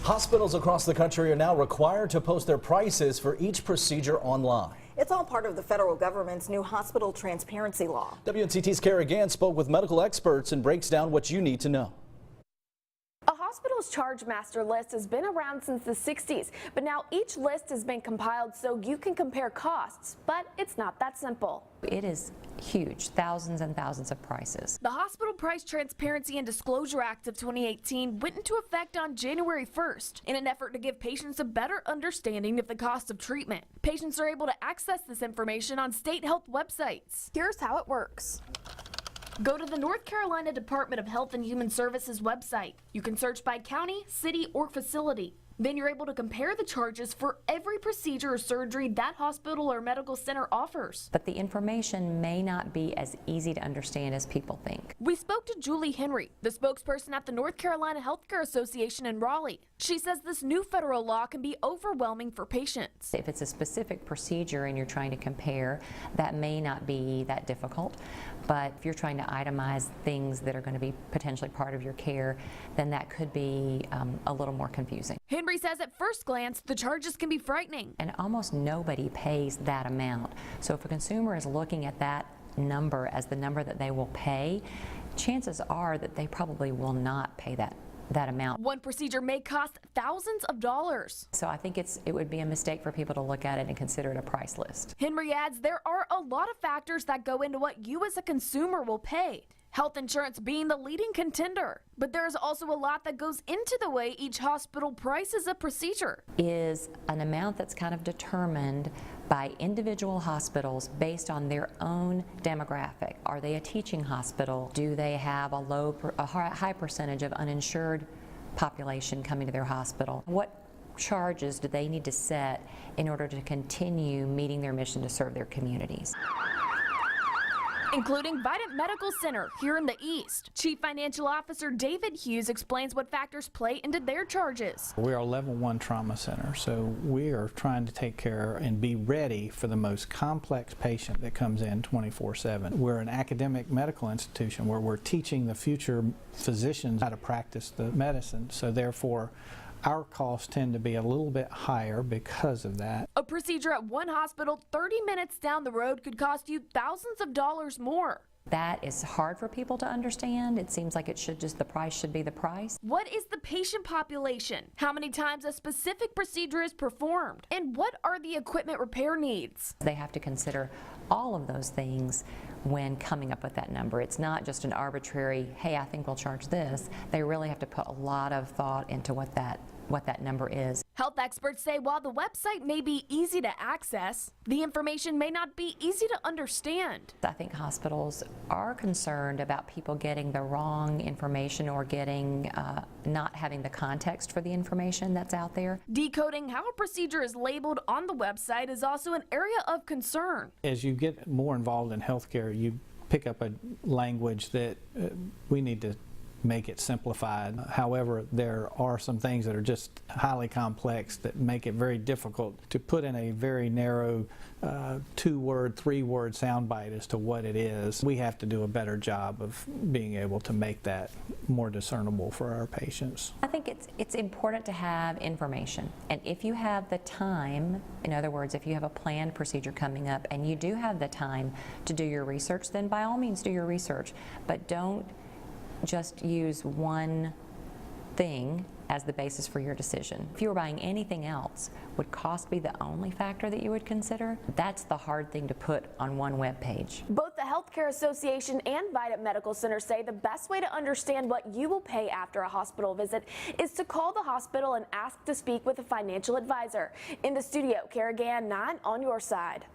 Hospitals across the country are now required to post their prices for each procedure online. It's all part of the federal government's new hospital transparency law. WNCT's Kara Gann spoke with medical experts and breaks down what you need to know. A hospital's charge master list has been around since the 60s, but now each list has been compiled so you can compare costs, but it's not that simple. It is huge, thousands and thousands of prices. The Hospital Price Transparency and Disclosure Act of 2018 went into effect on January 1st in an effort to give patients a better understanding of the cost of treatment. Patients are able to access this information on state health websites. Here's how it works. Go to the North Carolina Department of Health and Human Services website. You can search by county, city, or facility. Then you're able to compare the charges for every procedure or surgery that hospital or medical center offers. But the information may not be as easy to understand as people think. We spoke to Julie Henry, the spokesperson at the North Carolina Healthcare Association in Raleigh. She says this new federal law can be overwhelming for patients. If it's a specific procedure and you're trying to compare, that may not be that difficult. But if you're trying to itemize things that are going to be potentially part of your care, then that could be a little more confusing. Henry says at first glance, the charges can be frightening. And almost nobody pays that amount. So if a consumer is looking at that number as the number that they will pay, chances are that they probably will not pay that amount. One procedure may cost thousands of dollars. So I think it would be a mistake for people to look at it and consider it a price list. Henry adds there are a lot of factors that go into what you as a consumer will pay. Health insurance being the leading contender. But there's also a lot that goes into the way each hospital prices a procedure. Is an amount that's kind of determined by individual hospitals based on their own demographic. Are they a teaching hospital? Do they have a high percentage of uninsured population coming to their hospital? What charges do they need to set in order to continue meeting their mission to serve their communities? Including Vidant Medical Center here in the East. Chief Financial Officer David Hughes explains what factors play into their charges. We are a level 1 trauma center, so we are trying to take care and be ready for the most complex patient that comes in 24/7. We're an academic medical institution where we're teaching the future physicians how to practice the medicine, so therefore our costs tend to be a little bit higher because of that. A procedure at one hospital 30 minutes down the road could cost you thousands of dollars more. That is hard for people to understand. It seems like the price should be the price. What is the patient population? How many times a specific procedure is performed? And what are the equipment repair needs? They have to consider all of those things when coming up with that number. It's not just an arbitrary, hey, I think we'll charge this. They really have to put a lot of thought into what that number is. Health experts say while the website may be easy to access, the information may not be easy to understand. I think hospitals are concerned about people getting the wrong information or getting not having the context for the information that's out there. Decoding how a procedure is labeled on the website is also an area of concern. As you get more involved in healthcare, you pick up a language that we need to make it simplified. However, there are some things that are just highly complex that make it very difficult to put in a very narrow 2-word, 3-word soundbite as to what it is. We have to do a better job of being able to make that more discernible for our patients. I think it's important to have information, and if you have the time, in other words, if you have a planned procedure coming up and you do have the time to do your research, then by all means do your research, but don't just use one thing as the basis for your decision. If you were buying anything else, would cost be the only factor that you would consider? That's the hard thing to put on one web page. Both the Healthcare Association and Vidant Medical Center say the best way to understand what you will pay after a hospital visit is to call the hospital and ask to speak with a financial advisor. In the studio, Kara Gann, 9 on your side.